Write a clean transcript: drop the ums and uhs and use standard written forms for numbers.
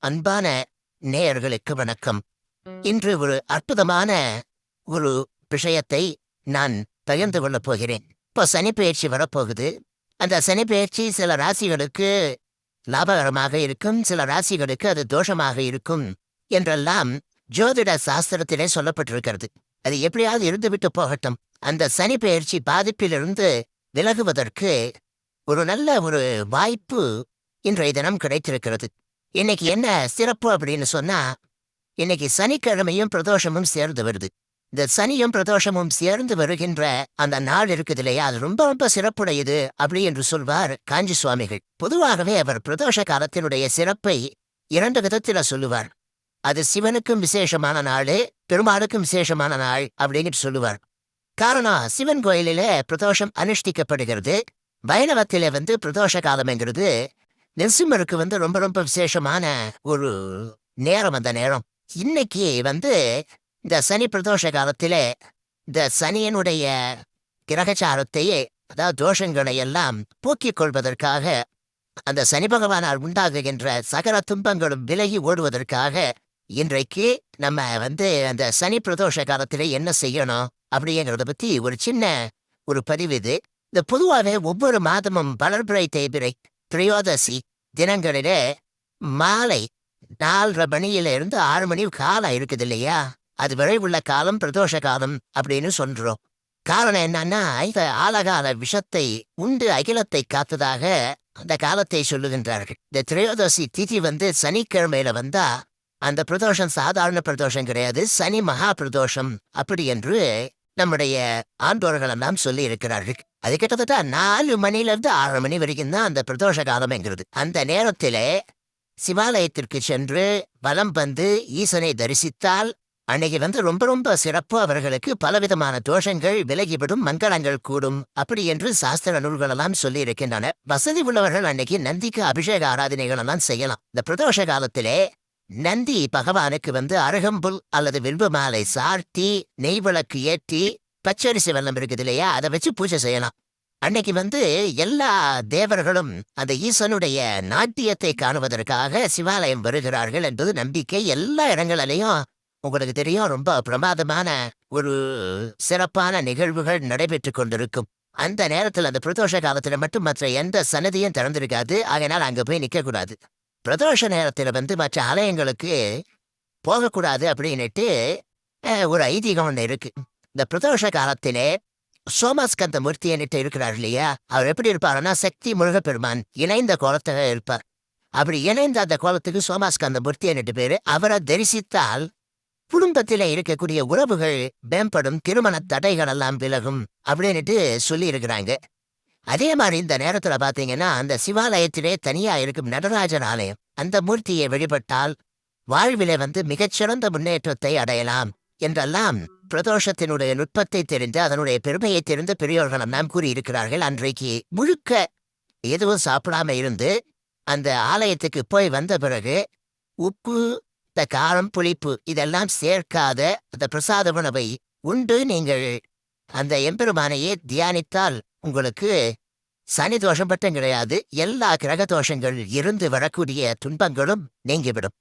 அன்பான நேயர்களுக்கு வணக்கம். இன்று ஒரு அற்புதமான ஒரு விஷயத்தை நான் பகிர்ந்து கொள்ளப் போகிறேன். இப்போ சனிப்பெயர்ச்சி வரப்போகுது. அந்த சனிப்பெயர்ச்சி சில ராசிகளுக்கு லாபகரமாக இருக்கும், சில ராசிகளுக்கு அது தோஷமாக இருக்கும் என்றெல்லாம் ஜோதிட சாஸ்திரத்திலே சொல்லப்பட்டிருக்கிறது. அது எப்படியாவது இருந்துவிட்டு போகட்டும். அந்த சனிப்பெயர்ச்சி பாதிப்பிலிருந்து விலகுவதற்கு ஒரு நல்ல ஒரு வாய்ப்பு இன்றைய தினம் கிடைத்திருக்கிறது. இன்னைக்கு என்ன சிறப்பு அப்படின்னு சொன்னா, இன்னைக்கு சனிக்கிழமையும் பிரதோஷமும் சேர்ந்து வருது. இந்த சனியும் பிரதோஷமும் சேர்ந்து வருகின்ற அந்த நாள் இருக்குது இல்லையா, அது ரொம்ப ரொம்ப சிறப்புடையது அப்படி என்று சொல்வார் காஞ்சி சுவாமிகள். பொதுவாகவே அவர் பிரதோஷ காலத்தினுடைய சிறப்பை 2 விதத்தில சொல்லுவார். அது சிவனுக்கும் விசேஷமான நாள், பெருமாளுக்கும் விசேஷமான நாள் அப்படின்னு சொல்லுவார். காரணம், சிவன் கோயிலிலே பிரதோஷம் அனுஷ்டிக்கப்படுகிறது. வைணவத்திலே பிரதோஷ காலம்ங்கிறது நரசிம்மருக்கு ரொம்ப ரொம்ப விசேஷமான ஒரு நேரம். அந்த நேரம் இன்னைக்கு இந்த சனி பிரதோஷ காலத்திலே இந்த சனியனுடைய கிரகச்சாரத்தையே, அதாவது தோஷங்களை எல்லாம் போக்கிக் கொள்வதற்காக, அந்த சனி பகவானால் உண்டாகுகின்ற சகல துன்பங்களும் விலகி ஓடுவதற்காக இன்றைக்கு நம்ம அந்த சனி பிரதோஷ காலத்திலே என்ன செய்யணும் அப்படிங்கிறத பத்தி ஒரு சின்ன ஒரு பதிவு இது. இந்த பொதுவாகவே ஒவ்வொரு மாதமும் வளர்பிறை தேய்பிறை திரையோதசி தினங்களிலே மாலை 4:30 மணியிலிருந்து 6 மணி காலம் இருக்குது இல்லையா, அது வரை உள்ள காலம் பிரதோஷ காலம் அப்படின்னு சொல்றோம். காரணம் என்னன்னா, இந்த ஆலகால விஷத்தை உண்டு அகிலத்தை காத்ததாக அந்த காலத்தை சொல்லுகின்றார்கள். இந்த திரையோதசி திதி சனிக்கிழமையில வந்தா அந்த பிரதோஷம் சாதாரண பிரதோஷம் கிடையாது, சனி மகா பிரதோஷம் அப்படி என்று நம்முடைய ஆண்டோர்கள் எல்லாம் சொல்லி இருக்கிறார்கள். அது கிட்டத்தட்ட 4 மணிலிருந்து 6 மணி வரைக்கும் தான் அந்த பிரதோஷ காலம்ங்கிறது. அந்த நேரத்திலே சிவாலயத்திற்கு சென்று வலம் ஈசனை தரிசித்தால் அன்னைக்கு ரொம்ப ரொம்ப சிறப்பு. அவர்களுக்கு பலவிதமான தோஷங்கள் விலகிவிடும், மங்களங்கள் கூடும் அப்படி என்று சாஸ்திர நூல்கள் எல்லாம் சொல்லி இருக்கின்றன. வசதி உள்ளவர்கள் அன்னைக்கு நந்திக்கு அபிஷேக ஆராதனைகள் எல்லாம் செய்யலாம். இந்த பிரதோஷ காலத்திலே நந்தி பகவானுக்கு அருகம்புல் அல்லது வில்வ மாலை சார்த்தி, நெய் விளக்கு ஏற்றி, பச்சரிசி வெல்லம் இருக்குது இல்லையா, அதை வச்சு பூஜை செய்யலாம். அன்னைக்கு எல்லா தேவர்களும் அந்த ஈசனுடைய நாட்டியத்தை காணுவதற்காக சிவாலயம் வருகிறார்கள் என்பது நம்பிக்கை. எல்லா இடங்களிலையும் உங்களுக்கு தெரியும், ரொம்ப பிரமாதமான ஒரு சிறப்பான நிகழ்வுகள் நடைபெற்று கொண்டிருக்கும். அந்த நேரத்தில் அந்த பிரதோஷ காலத்துல மட்டும் மற்ற எந்த சன்னதியும் திறந்திருக்காது. அதனால் அங்க போய் நிற்கக்கூடாது. பிரதோஷ நேரத்தில் மற்ற ஆலயங்களுக்கு போகக்கூடாது அப்படின்னுட்டு ஒரு ஐதீகம் ஒன்று இருக்கு. இந்த பிரதோஷ காலத்திலே சோமஸ்கந்த மூர்த்தின்னுட்டு இருக்கிறார் இல்லையா, அவர் எப்படி இருப்பாருன்னா சக்தி முருகப்பெருமான் இணைந்த கோலத்தில் இருப்பார். அப்படி இணைந்த அந்த கோலத்துக்கு சோமஸ்கந்த மூர்த்தின்னுட்டு பேரு. அவரை தரிசித்தால் குடும்பத்திலே இருக்கக்கூடிய உறவுகள் மேம்படும், திருமண தடைகள் எல்லாம் விலகும் அப்படின்னுட்டு சொல்லி இருக்கிறாங்க. அதே மாதிரி இந்த நேரத்துல பாத்தீங்கன்னா, அந்த சிவாலயத்திலே தனியா இருக்கும் நடராஜர் ஆலயம், அந்த மூர்த்தியை வழிபட்டால் வாழ்விலே மிகச்சிறந்த முன்னேற்றத்தை அடையலாம் என்றெல்லாம் பிரதோஷத்தினுடைய நுட்பத்தை தெரிந்து அதனுடைய பெருமையை தெரிந்த பெரியோர்கள் எல்லாம் கூறியிருக்கிறார்கள். அன்றைக்கு முழுக்க எதுவும் சாப்பிடாம இருந்து அந்த ஆலயத்துக்கு போய் வந்த பிறகு உப்பு, இந்த காரம், புளிப்பு இதெல்லாம் சேர்க்காத அந்த பிரசாத உணவை உண்டு நீங்கள் அந்த எம்பெருமானையே தியானித்தால் உங்களுக்கு சனி தோஷம் மட்டும் கிடையாது, எல்லா கிரக தோஷங்கள் இருந்து வரக்கூடிய துன்பங்களும் நீங்கிவிடும்.